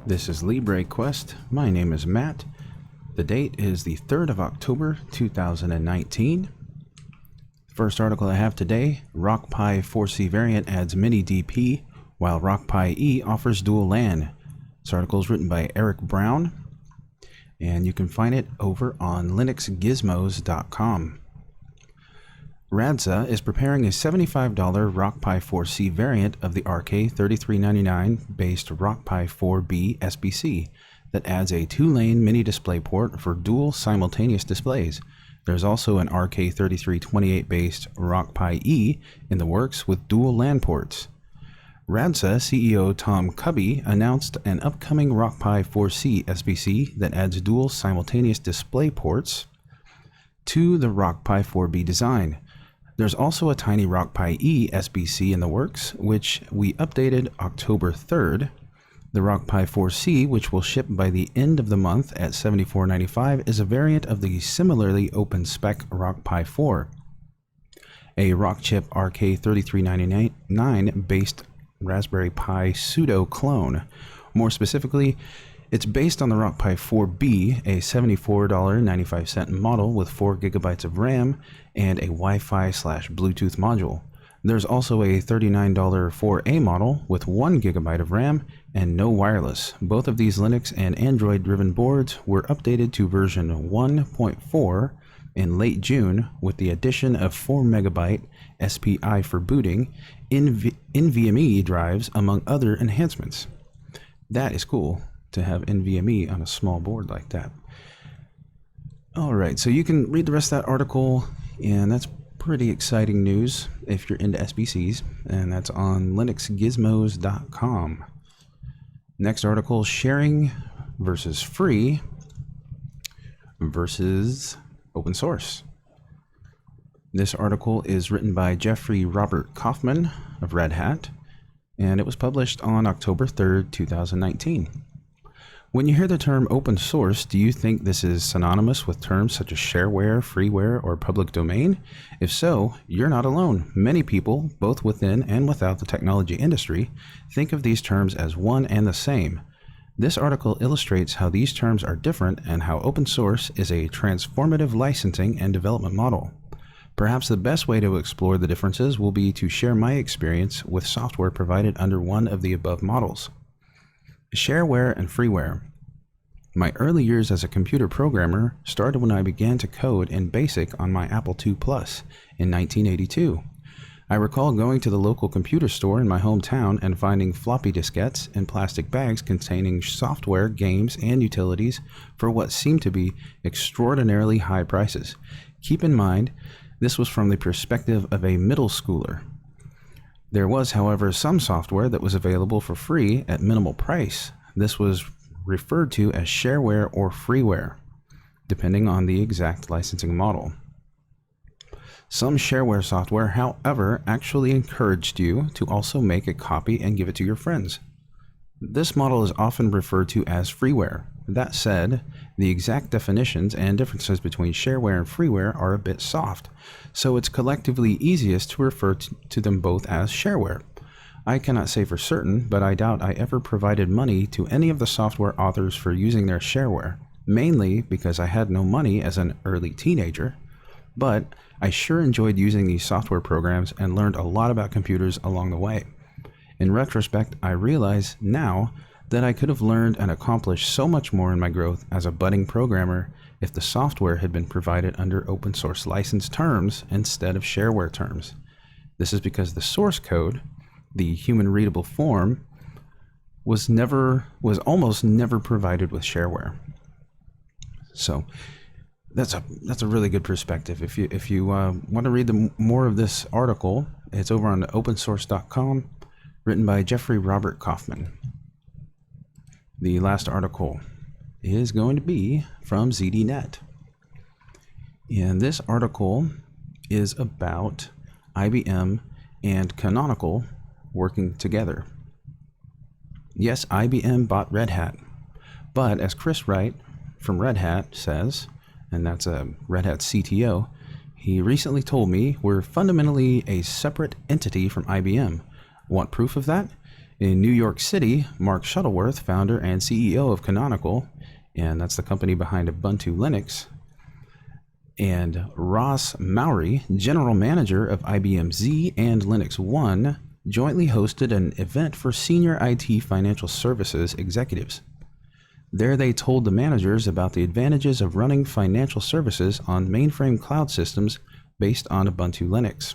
This is LibreQuest. My name is Matt. The date is the 3rd of October 2019. First article I have today, RockPi foresee variant adds mini DP while RockPi E offers dual LAN. This article is written by Eric Brown and you can find it over on linuxgizmos.com. Radza is preparing a $75 RockPi foresee variant of the RK3399 based RockPi 4B SBC that adds a 2-lane mini display port for dual simultaneous displays. There's also an RK3328 based RockPi E in the works with dual LAN ports. Radza CEO Tom Cubby announced an upcoming RockPi 4C SBC that adds dual simultaneous display ports to the RockPi 4B design. There's also a tiny RockPi E SBC in the works, which we updated October 3rd. The RockPi 4C, which will ship by the end of the month at $74.95, is a variant of the similarly open spec RockPi 4. A Rockchip RK3399 based Raspberry Pi pseudo clone. More specifically, it's based on the RockPi 4B, a $74.95 model with 4 GB of RAM and a Wi-Fi/Bluetooth module. There's also a $39 4A model with 1 GB of RAM and no wireless. Both of these Linux and Android-driven boards were updated to version 1.4 in late June with the addition of 4 MB SPI for booting, NVMe drives, among other enhancements. That is cool to have NVMe on a small board like that. Alright, so you can read the rest of that article, and that's pretty exciting news if you're into SBCs, and that's on linuxgizmos.com. Next article, sharing versus free versus open source. This article is written by Jeffrey Robert Kaufman of Red Hat, and it was published on October 3rd, 2019. When you hear the term open source, do you think this is synonymous with terms such as shareware, freeware, or public domain? If so, you're not alone. Many people, both within and without the technology industry, think of these terms as one and the same. This article illustrates how these terms are different and how open source is a transformative licensing and development model. Perhaps the best way to explore the differences will be to share my experience with software provided under one of the above models. Shareware and freeware. My early years as a computer programmer started when I began to code in BASIC on my Apple II Plus in 1982. I recall going to the local computer store in my hometown and finding floppy diskettes and plastic bags containing software, games, and utilities for what seemed to be extraordinarily high prices. Keep in mind, this was from the perspective of a middle schooler. There was, however, some software that was available for free at minimal price. This was referred to as shareware or freeware, depending on the exact licensing model. Some shareware software, however, actually encouraged you to also make a copy and give it to your friends. This model is often referred to as freeware. That said, the exact definitions and differences between shareware and freeware are a bit soft, so it's collectively easiest to refer to them both as shareware. I cannot say for certain, but I doubt I ever provided money to any of the software authors for using their shareware, mainly because I had no money as an early teenager, but I sure enjoyed using these software programs and learned a lot about computers along the way. In retrospect, I realize now that I could have learned and accomplished so much more in my growth as a budding programmer if the software had been provided under open source license terms instead of shareware terms. This is because the source code, the human readable form, was almost never provided with shareware. So that's a really good perspective. If you want to read more of this article, it's over on opensource.com, written by Jeffrey Robert Kaufman. The last article is going to be from ZDNet. And this article is about IBM and Canonical working together. Yes, IBM bought Red Hat, but as Chris Wright from Red Hat says, and that's a Red Hat CTO, he recently told me we're fundamentally a separate entity from IBM. Want proof of that? In New York City, Mark Shuttleworth, founder and CEO of Canonical, and that's the company behind Ubuntu Linux, and Ross Mowry, general manager of IBM Z and Linux One, jointly hosted an event for senior IT financial services executives. There they told the managers about the advantages of running financial services on mainframe cloud systems based on Ubuntu Linux.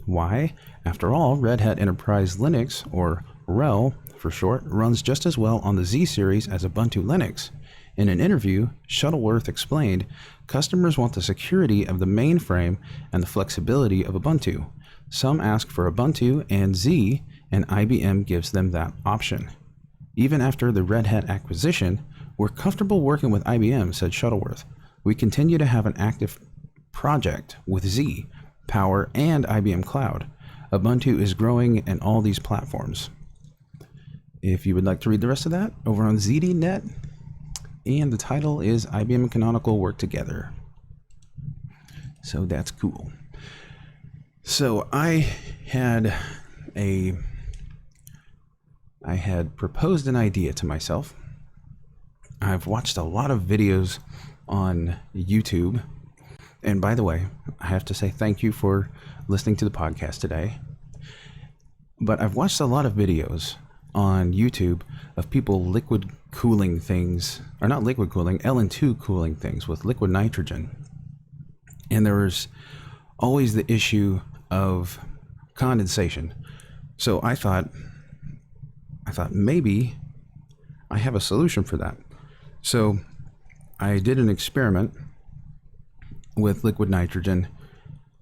Why? After all, Red Hat Enterprise Linux, or RHEL for short, runs just as well on the Z series as Ubuntu Linux. In an interview, Shuttleworth explained, customers want the security of the mainframe and the flexibility of Ubuntu. Some ask for Ubuntu and Z, and IBM gives them that option. Even after the Red Hat acquisition, we're comfortable working with IBM, said Shuttleworth. We continue to have an active project with Z, Power, and IBM Cloud. Ubuntu is growing in all these platforms. If you would like to read the rest of that, over on ZDNet, and the title is IBM and Canonical Work Together. So that's cool. So I had proposed an idea to myself. I've watched a lot of videos on YouTube. And by the way, I have to say thank you for listening to the podcast today. But I've watched a lot of videos on YouTube of people liquid cooling things, or not liquid cooling, LN2 cooling things with liquid nitrogen. And there was always the issue of condensation. So I thought maybe I have a solution for that. So I did an experiment with liquid nitrogen,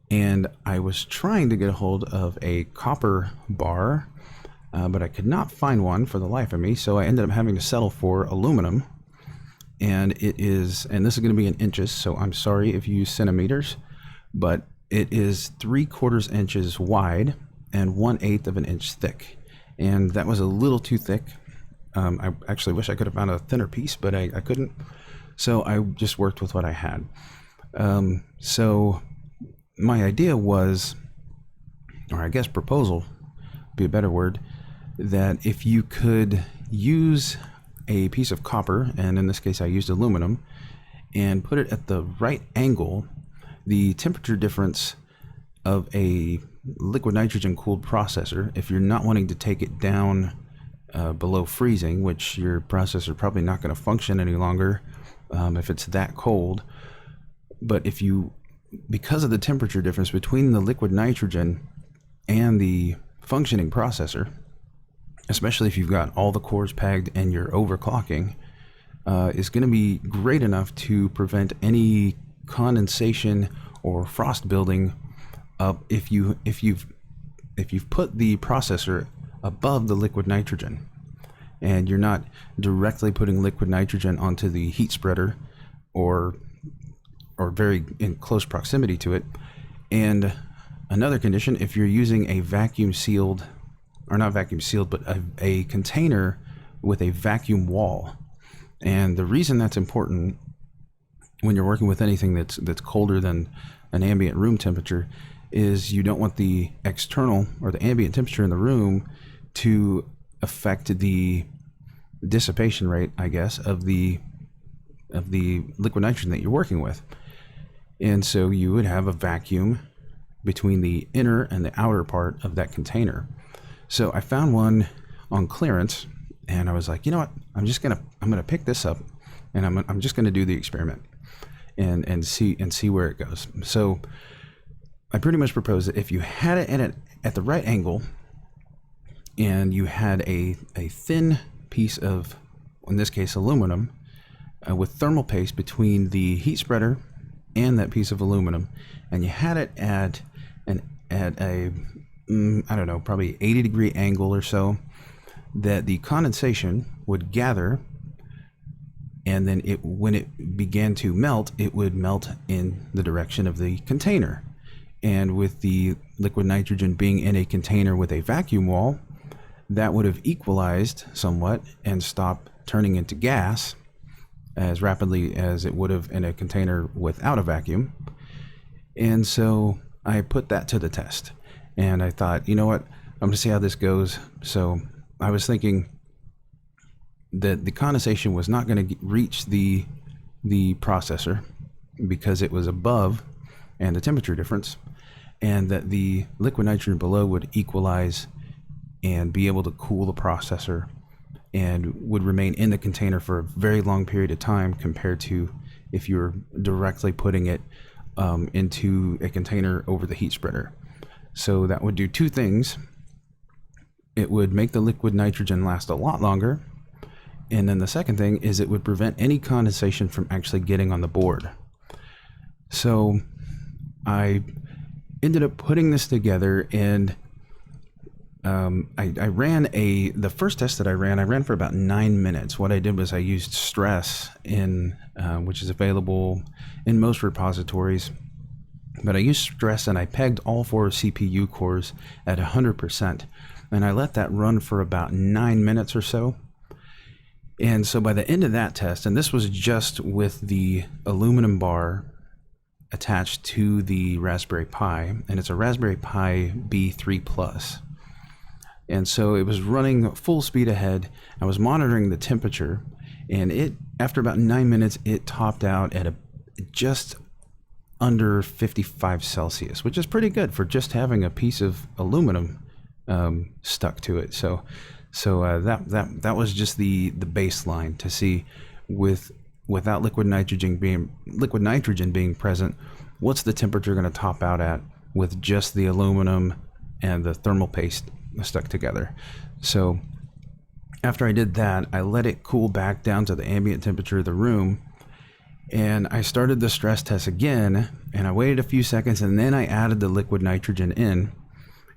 and I was trying to get a hold of a copper bar, but I could not find one for the life of me, so I ended up having to settle for aluminum. And this is going to be in inches, so I'm sorry if you use centimeters, but it is 3/4 inches wide and 1/8 of an inch thick. And that was a little too thick. I actually wish I could have found a thinner piece, but I couldn't. So I just worked with what I had. So my idea was, or I guess proposal would be a better word, that if you could use a piece of copper, and in this case I used aluminum, and put it at the right angle, the temperature difference of a liquid nitrogen cooled processor, if you're not wanting to take it down below freezing, which your processor probably not going to function any longer if it's that cold. But because of the temperature difference between the liquid nitrogen and the functioning processor, especially if you've got all the cores pegged and you're overclocking, is going to be great enough to prevent any condensation or frost building up if you've put the processor above the liquid nitrogen and you're not directly putting liquid nitrogen onto the heat spreader or very in close proximity to it. And another condition, if you're using a vacuum sealed, or not vacuum sealed, but a container with a vacuum wall. And the reason that's important when you're working with anything that's colder than an ambient room temperature is you don't want the external or the ambient temperature in the room to affect the dissipation rate, I guess, of the liquid nitrogen that you're working with. And so you would have a vacuum between the inner and the outer part of that container. So I found one on clearance, and I was like, you know what? I'm gonna pick this up, and I'm just gonna do the experiment and see where it goes. So I pretty much proposed that if you had it at the right angle, and you had a thin piece of, in this case, aluminum, with thermal paste between the heat spreader and that piece of aluminum, and you had it at a I don't know, probably 80-degree angle or so, that the condensation would gather, and then when it began to melt, it would melt in the direction of the container. And with the liquid nitrogen being in a container with a vacuum wall, that would have equalized somewhat and stopped turning into gas as rapidly as it would have in a container without a vacuum. And so I put that to the test. And I thought, you know what, I'm gonna see how this goes. So I was thinking that the condensation was not going to reach the processor because it was above and the temperature difference, and that the liquid nitrogen below would equalize and be able to cool the processor and would remain in the container for a very long period of time compared to if you were directly putting it into a container over the heat spreader. So that would do two things. It would make the liquid nitrogen last a lot longer, and then the second thing is it would prevent any condensation from actually getting on the board. So I ended up putting this together, and I ran the first test that I ran for about 9 minutes. What I did was I used stress which is available in most repositories, but I used stress and I pegged all 4 CPU cores at 100%, and I let that run for about 9 minutes or so. And so by the end of that test, and this was just with the aluminum bar attached to the Raspberry Pi, and it's a Raspberry Pi B3 Plus. And so it was running full speed ahead. I was monitoring the temperature, and after about 9 minutes, it topped out at just under 55 Celsius, which is pretty good for just having a piece of aluminum stuck to it. So that was just the baseline to see without liquid nitrogen being present, what's the temperature going to top out at with just the aluminum and the thermal paste stuck together. So after I did that, I let it cool back down to the ambient temperature of the room, and I started the stress test again, and I waited a few seconds, and then I added the liquid nitrogen in,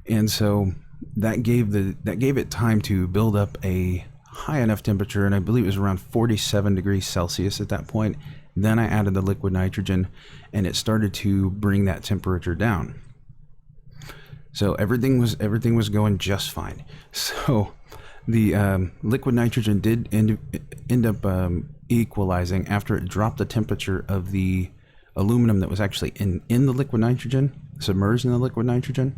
and so that gave it time to build up a high enough temperature, and I believe it was around 47 degrees Celsius at that point. Then I added the liquid nitrogen, and it started to bring that temperature down. So everything was going just fine. So the liquid nitrogen did end up equalizing after it dropped the temperature of the aluminum that was actually in the liquid nitrogen, submerged in the liquid nitrogen.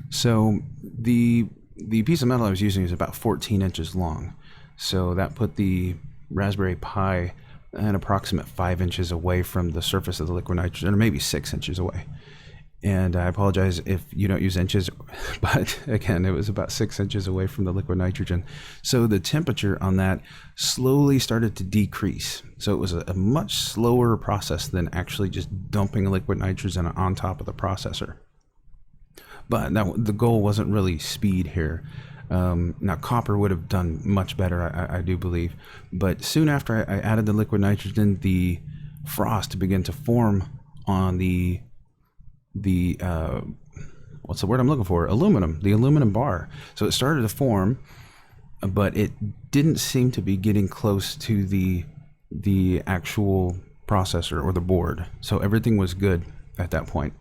So the piece of metal I was using is about 14 inches long. So that put the Raspberry Pi an approximate 5 inches away from the surface of the liquid nitrogen, or maybe 6 inches away. And I apologize if you don't use inches, but again, it was about 6 inches away from the liquid nitrogen. So the temperature on that slowly started to decrease. So it was a much slower process than actually just dumping liquid nitrogen on top of the processor. But the goal wasn't really speed here. Now copper would have done much better, I do believe. But soon after I added the liquid nitrogen, the frost began to form on the what's the word I'm looking for? The aluminum bar. So it started to form, but it didn't seem to be getting close to the actual processor or the board. So everything was good at that point.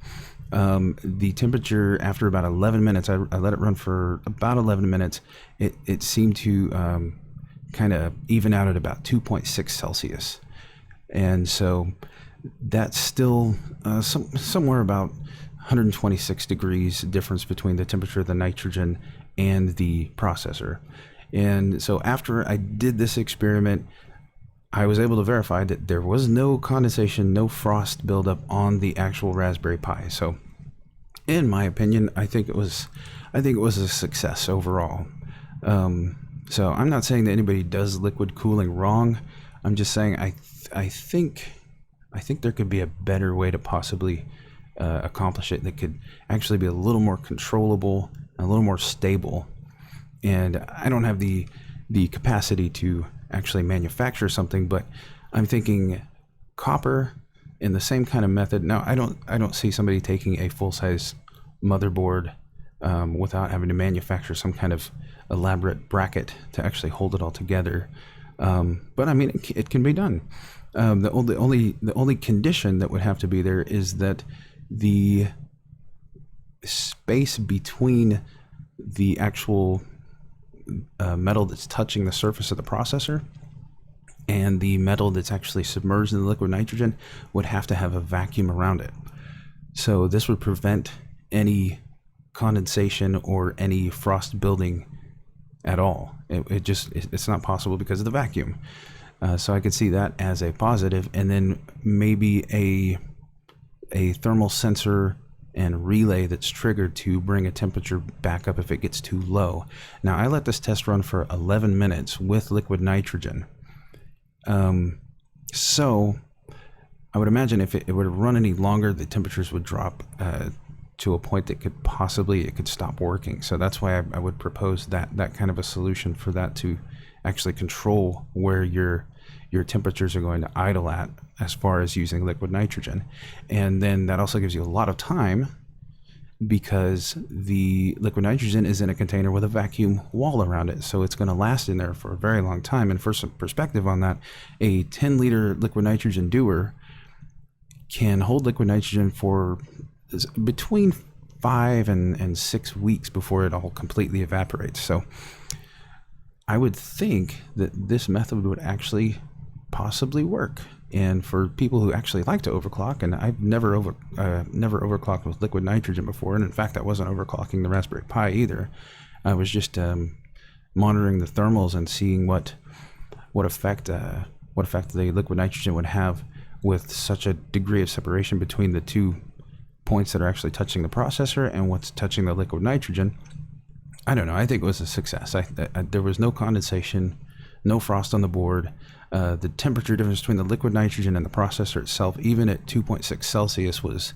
The temperature after about 11 minutes, I let it run for about 11 minutes. It seemed to kind of even out at about 2.6 Celsius. And so that's still somewhere about 126 degrees difference between the temperature of the nitrogen and the processor. And so after I did this experiment, I was able to verify that there was no condensation, no frost buildup on the actual Raspberry Pi. So in my opinion, I think it was a success overall. So I'm not saying that anybody does liquid cooling wrong. I'm just saying I think there could be a better way to possibly accomplish it that could actually be a little more controllable, a little more stable. And I don't have the capacity to actually manufacture something, but I'm thinking copper in the same kind of method. Now I don't see somebody taking a full-size motherboard without having to manufacture some kind of elaborate bracket to actually hold it all together. But I mean, it can be done. The only condition that would have to be there is that the space between the actual metal that's touching the surface of the processor and the metal that's actually submerged in the liquid nitrogen would have to have a vacuum around it. So this would prevent any condensation or any frost building at all. It's not possible because of the vacuum. So I could see that as a positive, and then maybe a thermal sensor and relay that's triggered to bring a temperature back up if it gets too low. Now, I let this test run for 11 minutes with liquid nitrogen. So I would imagine if it were to run any longer, the temperatures would drop to a point that it could stop working. So that's why I would propose that kind of a solution for that to actually control where your temperatures are going to idle at as far as using liquid nitrogen. And then that also gives you a lot of time, because the liquid nitrogen is in a container with a vacuum wall around it. So it's going to last in there for a very long time. And for some perspective on that, a 10-liter liquid nitrogen dewar can hold liquid nitrogen for between 5 and 6 weeks before it all completely evaporates. So I would think that this method would actually possibly work. And for people who actually like to overclock, and I've never overclocked with liquid nitrogen before, and in fact I wasn't overclocking the Raspberry Pi either. I was just monitoring the thermals and seeing what effect the liquid nitrogen would have with such a degree of separation between the two points that are actually touching the processor and what's touching the liquid nitrogen. I don't know. I think it was a success. There was no condensation, no frost on the board. The temperature difference between the liquid nitrogen and the processor itself, even at 2.6 Celsius, was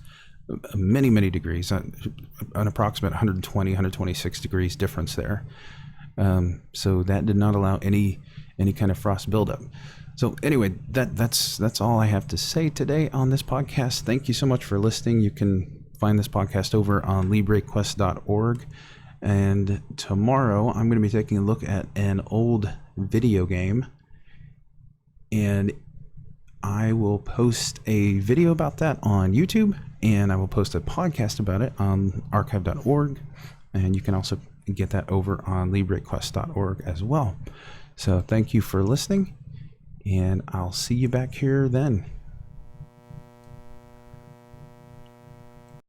many, many degrees, an approximate 120, 126 degrees difference there. So that did not allow any kind of frost buildup. So anyway, that's all I have to say today on this podcast. Thank you so much for listening. You can find this podcast over on LibreQuest.org. And tomorrow I'm going to be taking a look at an old video game, and I will post a video about that on YouTube, and I will post a podcast about it on archive.org, and you can also get that over on LibreQuest.org as well. So thank you for listening, and I'll see you back here then.